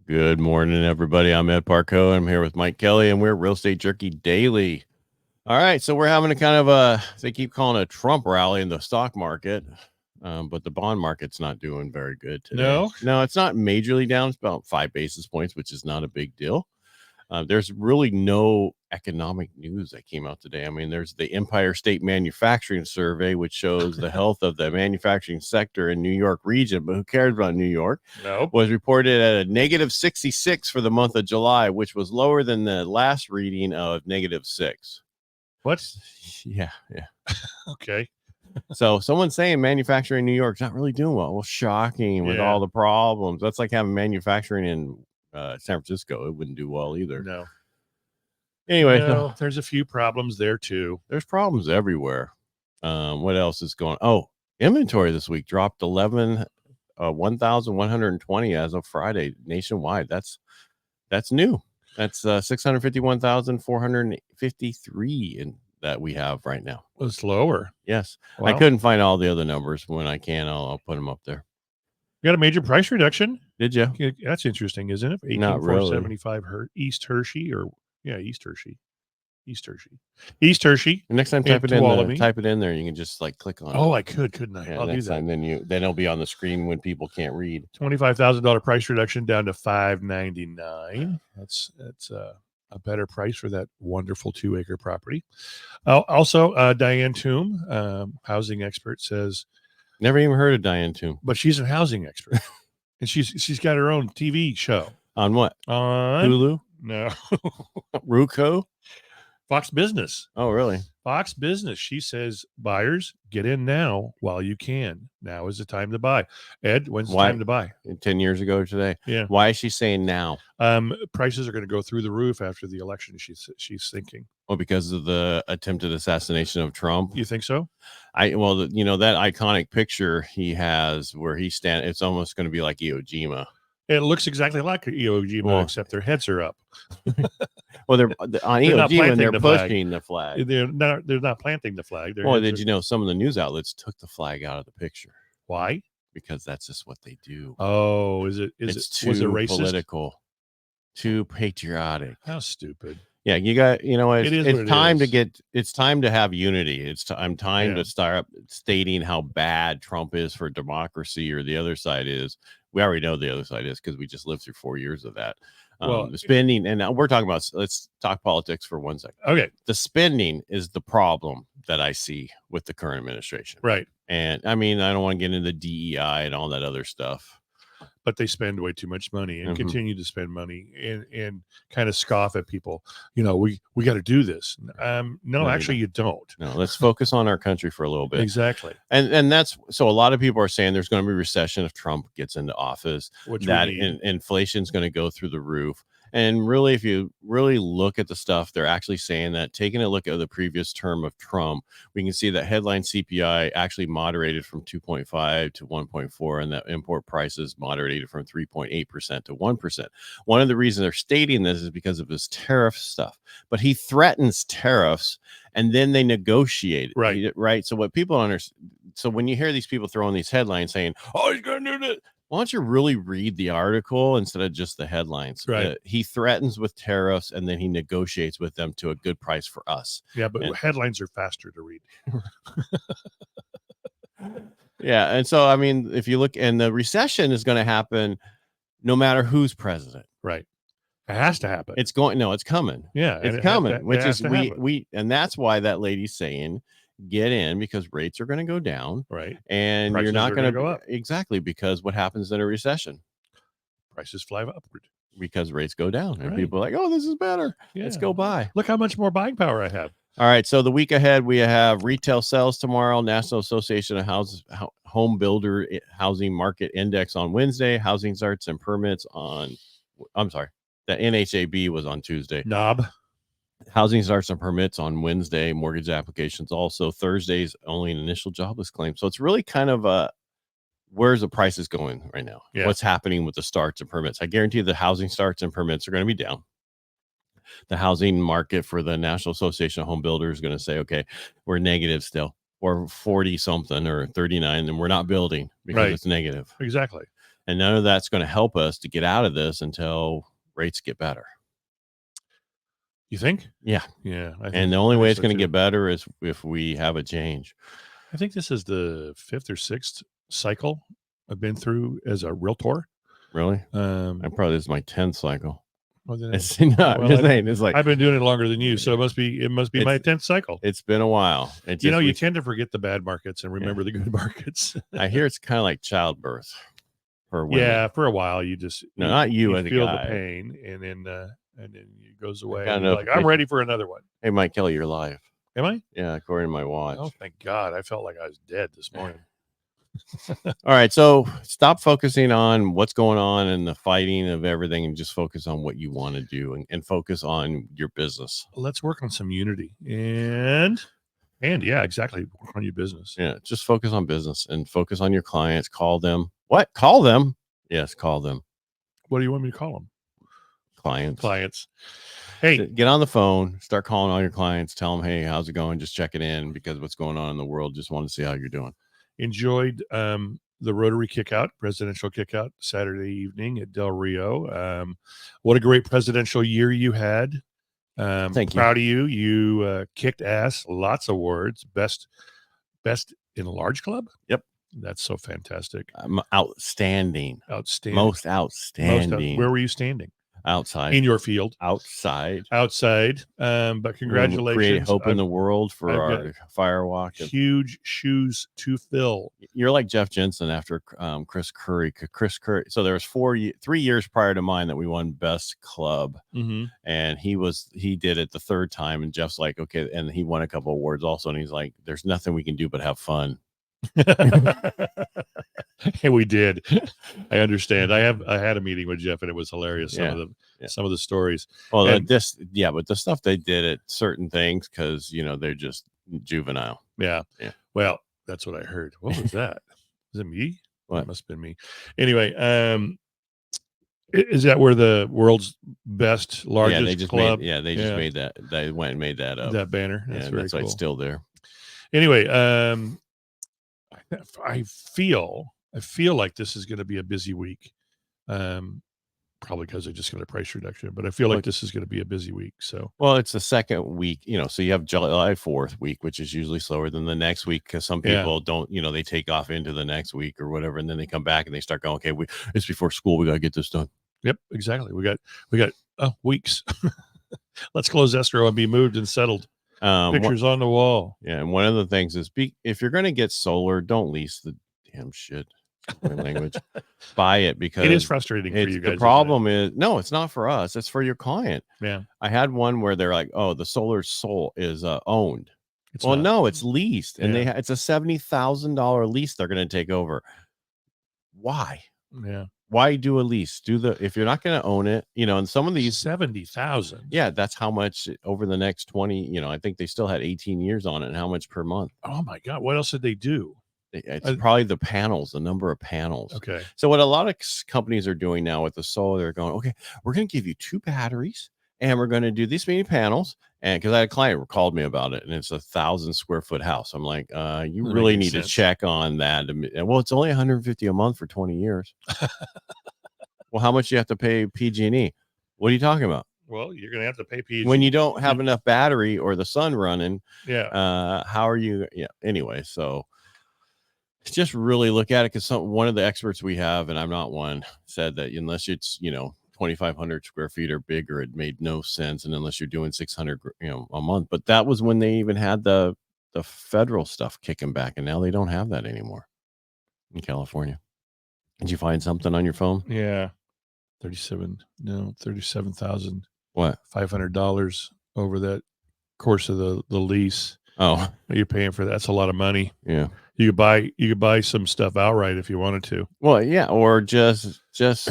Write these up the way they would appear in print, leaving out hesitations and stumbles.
Good morning, everybody. I'm Ed Parcaut. I'm here with Mike Kelly, and we're Real Estate Jerky Daily. All right, so we're having a kind of they keep calling it a Trump rally in the stock market, but the bond market's not doing very good today. No, it's not majorly down. It's about 5 basis points, which is not a big deal. There's really no economic news that came out today. I mean, there's the Empire State Manufacturing Survey, which shows the health of the manufacturing sector in New York region, but who cares about New York? Nope. Was reported at a negative 66 for the month of July, which was lower than the last reading of negative 6. What? Yeah. Okay. So someone's saying manufacturing in New York's not really doing well. Well, shocking with all the problems. That's like having manufacturing in San Francisco. It wouldn't do well either. No. Anyway, there's a few problems there too. There's problems everywhere. What else is going on? Oh, inventory this week dropped 1,120 as of Friday nationwide. That's new. That's 651,453 in that we have right now. It's lower. Yes. Wow. I couldn't find all the other numbers. When I can, I'll put them up there. You got a major price reduction? Did you? That's interesting, isn't it? Not really. 18,475 East Hershey East Hershey. Next time type it in there. You can just like click on it. Oh, I couldn't I? Yeah, I'll do that. Time, then it'll be on the screen when people can't read. $25,000 price reduction down to $599. That's a better price for that wonderful 2-acre property. Also, Diane Toom, housing expert, says, never even heard of Diane Toom, but she's a housing expert, and she's got her own TV show. On what? On Hulu? No. Ruco? Fox Business. Oh, really? Fox Business. She says, buyers, get in now while you can. Now is the time to buy. Ed, when's the time to buy? 10 years ago today. Yeah. Why is she saying now? Prices are going to go through the roof after the election, she's thinking. Well, because of the attempted assassination of Trump. You think so? That iconic picture he has where he stands, it's almost going to be like Iwo Jima. It looks exactly like Iwo Jima, except their heads are up. Well, they're on Iwo Jima, they're pushing the flag. They're not planting the flag. Well, did you know some of the news outlets took the flag out of the picture? Why? Because that's just what they do. Oh, was it too political, too patriotic? How stupid. Yeah, it's time to have unity. It's time to start stating how bad Trump is for democracy, or the other side is. We already know the other side is because we just lived through 4 years of that. The spending, and we're talking about, let's talk politics for 1 second. Okay. The spending is the problem that I see with the current administration. Right. And I mean, I don't want to get into DEI and all that other stuff. But they spend way too much money and continue to spend money and kind of scoff at people. We got to do this. No, actually, you don't. No, let's focus on our country for a little bit. Exactly. And that's so a lot of people are saying there's going to be a recession if Trump gets into office. Inflation's going to go through the roof. And really, if you really look at the stuff, they're actually saying that, taking a look at the previous term of Trump, we can see that headline CPI actually moderated from 2.5 to 1.4, and that import prices moderated from 3.8% to 1%. One of the reasons they're stating this is because of his tariff stuff. But he threatens tariffs, and then they negotiate. Right. So what people understand. So when you hear these people throwing these headlines saying, "Oh, he's going to do this," why don't you really read the article instead of just the headlines? Right. He threatens with tariffs, and then he negotiates with them to a good price for us. Yeah, but headlines are faster to read. Yeah, and so, I mean, if you look, and the recession is going to happen no matter who's president. Right. It has to happen. It's coming. Yeah. It's coming, which is and that's why that lady's saying, get in, because rates are going to go down. Right. And prices you're not going to go up. Exactly, because what happens in a recession? Prices fly upward. Because rates go down. And people are like, oh, this is better. Yeah. Let's go buy. Look how much more buying power I have. All right. So the week ahead, we have retail sales tomorrow, National Association of Home Builder Housing Market Index on Wednesday, housing starts and permits the NHAB was on Tuesday. Knob. Housing starts and permits on Wednesday, mortgage applications also. Thursday's only an initial jobless claim. So it's really kind of where's the prices going right now? Yeah. What's happening with the starts and permits? I guarantee the housing starts and permits are going to be down. The housing market for the National Association of Home Builders is going to say, okay, we're negative still, or 40 something or 39, and we're not building because it's negative. Exactly. And none of that's going to help us to get out of this until rates get better. You think? Yeah. Yeah. And the only way it's going to get better is if we have a change. I think this is the 5th or 6th cycle I've been through as a realtor. Really? I probably, this is my 10th cycle. Well, I'm just saying, it's like, I've been doing it longer than you, so it must be my 10th cycle. It's been a while. You tend to forget the bad markets and remember the good markets. I hear it's kind of like childbirth for women. Yeah, for a while you just not you as a feel guy. the pain, and then it goes away. And you're like, I'm ready for another one. Hey, Mike Kelly, you're live. Am I? Yeah, according to my watch. Oh, thank God! I felt like I was dead this morning. All right, so stop focusing on what's going on and the fighting of everything, and just focus on what you want to do, and focus on your business. Let's work on some unity and yeah, exactly. Work on your business. Yeah, just focus on business and focus on your clients. Call them. What? Call them? Yes, call them. What do you want me to call them? Clients. Hey, get on the phone, start calling all your clients, tell them, hey, how's it going? Just check it in, because what's going on in the world. Just want to see how you're doing. Enjoyed the Rotary presidential kickout Saturday evening at Del Rio. What a great presidential year you had. Thank you. Proud of you. You kicked ass. Lots of awards. Best in a large club. Yep. That's so fantastic. Outstanding. Most outstanding. Where were you standing? Outside. In your field. Outside. But congratulations. Create hope in the world for our firewalk. Huge shoes to fill. You're like Jeff Jensen after Chris Curry. So there was 3 years prior to mine that we won best club. Mm-hmm. And he did it the third time. And Jeff's like, okay. And he won a couple awards also. And he's like, there's nothing we can do but have fun. And we did. I understand. I had a meeting with Jeff, and it was hilarious. Some of the stories. Well, but the stuff they did at certain things, because they're just juvenile. Yeah. Well, that's what I heard. What was that? Was it me? What? It must have been me. Anyway, is that where the world's best, largest club? They just made that. They went and made that up. That banner. That's very cool. Why it's still there. Anyway, I feel like this is going to be a busy week. Probably because I just got a price reduction, but I feel like this is going to be a busy week. So, well, it's the second week, so you have July 4th week, which is usually slower than the next week, because some people don't, they take off into the next week or whatever, and then they come back and they start going, okay, it's before school, we got to get this done. Yep, exactly. We got weeks. Let's close escrow and be moved and settled. Pictures on the wall. Yeah, and one of the things is, if you're going to get solar, don't lease the damn shit. My language. Buy it, because it is frustrating for you guys. The problem is, no, it's not for us. It's for your client. Yeah. I had one where they're like, oh, the solar is owned. No, it's leased, and it's a $70,000 lease they're going to take over. Why? Yeah. Why do a lease? If you're not going to own it, and some of these 70,000. Yeah, that's how much over the next 20. I think they still had 18 years on it, and how much per month. Oh my God! What else did they do? It's probably the panels, the number of panels. Okay. So what a lot of companies are doing now with the solar, they're going, okay, we're going to give you 2 batteries, and we're going to do this many panels. And because I had a client who called me about it, and it's a 1,000 square foot house. I'm like, you really need to check on that. Well, it's only $150 a month for 20 years. Well, how much do you have to pay PG&E? What are you talking about? Well, you're going to have to pay PG when you don't have enough battery or the sun running. Yeah. How are you? Yeah. Anyway, so just really look at it, because one of the experts we have, and I'm not one, said that unless it's 2,500 square feet or bigger, it made no sense, and unless you're doing 600 a month. But that was when they even had the federal stuff kicking back, and now they don't have that anymore in California. Did you find something on your phone? Yeah. $37,000. What? $500 over that course of the lease. Oh, you're paying for that. That's a lot of money. Yeah. You could buy some stuff outright if you wanted to. Well, yeah, or just during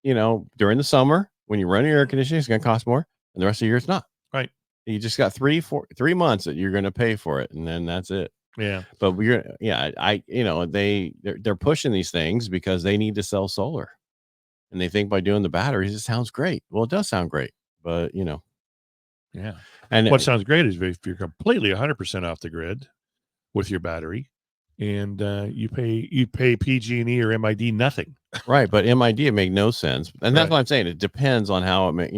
the summer when you run your air conditioning, it's going to cost more, and the rest of the year it's not. Right. You just got 3 months that you're going to pay for it, and then that's it. Yeah. But they're pushing these things because they need to sell solar, and they think by doing the batteries it sounds great. Well, it does sound great, but yeah. And what sounds great is if you're completely 100% off the grid with your battery, and you pay PG&E or MID nothing. Right, but MID it make no sense, and that's what I'm saying. It depends on how it may.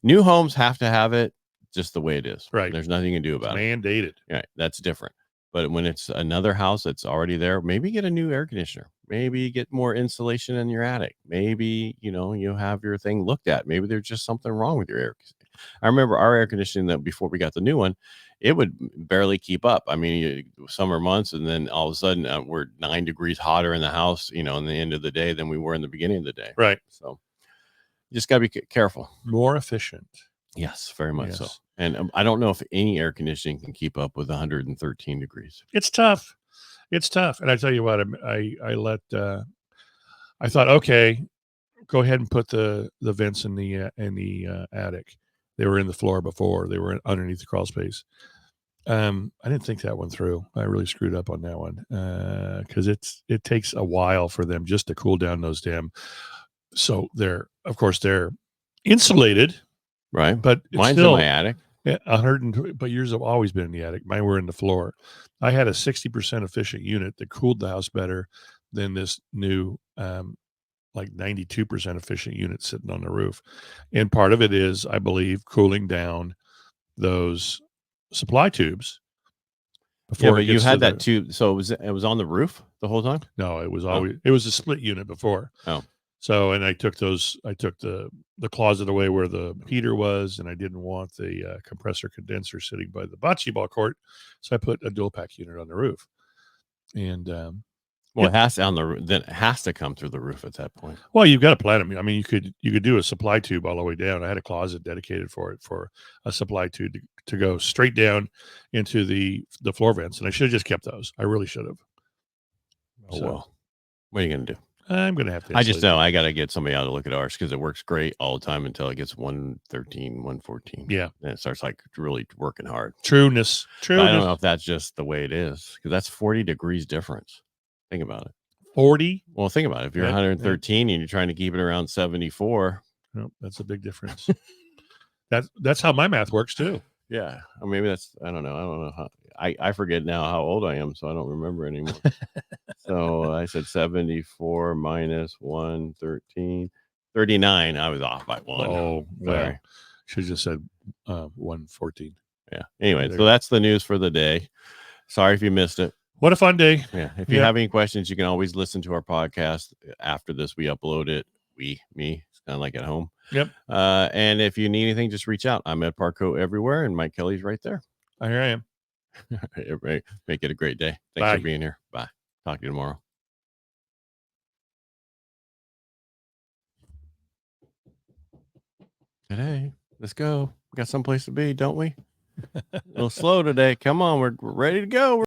New homes have to have it just the way it is. Right, there's nothing you can do about it. Mandated. Right, that's different. But when it's another house that's already there, maybe get a new air conditioner. Maybe get more insulation in your attic. Maybe you have your thing looked at. Maybe there's just something wrong with your air. I remember our air conditioning that before we got the new one, it would barely keep up. I mean, summer months, and then all of a sudden we're 9 degrees hotter in the house, in the end of the day than we were in the beginning of the day. Right. So you just got to be careful. More efficient. Yes, very much so. And I don't know if any air conditioning can keep up with 113 degrees. It's tough. And I tell you what, I thought, okay, go ahead and put the vents in the attic. They were in the floor before. They were underneath the crawl space. I didn't think that one through. I really screwed up on that one because it takes a while for them just to cool down those damn. So they're insulated, right? But mine's still in my attic. 120, but yours have always been in the attic. Mine were in the floor. I had a 60% efficient unit that cooled the house better than this new, like 92% efficient unit sitting on the roof. And part of it is, I believe, cooling down those supply tubes. Before but you had that tube, so it was on the roof the whole time? No, it was always it was a split unit before. Oh. So, and I took the closet away where the heater was, and I didn't want the compressor condenser sitting by the bocce ball court. So I put a dual pack unit on the roof. And it has to then it has to come through the roof at that point. Well, you've got to plan them. I mean, you could do a supply tube all the way down. I had a closet dedicated for a supply tube to go straight down into the floor vents, and I should have just kept those. I really should have. Oh, well, what are you going to do? I'm going to have to. I just know I got to get somebody out to look at ours because it works great all the time until it gets 113, 114. Yeah. And it starts like really working hard. Trueness. I don't know if that's just the way it is because that's 40 degrees difference. Think about it. 40? Well, think about it. If you're 113 and you're trying to keep it around 74. No, that's a big difference. That's how my math works too. Yeah. Or maybe I don't know how. I forget now how old I am, so I don't remember anymore. So I said 74 minus 113, 39. I was off by one. Oh, well, should have just said 114. Yeah. Anyway, so that's the news for the day. Sorry if you missed it. What a fun day. Yeah. If you have any questions, you can always listen to our podcast. After this, we upload it. Me. It's kind of like at home. Yep. And if you need anything, just reach out. I'm at Parcaut everywhere, and Mike Kelly's right there. Here I am. Everybody, make it a great day. Thanks for being here. Bye. Talk to you tomorrow. Today, let's go. We got someplace to be, don't we? A little slow today. Come on, we're ready to go.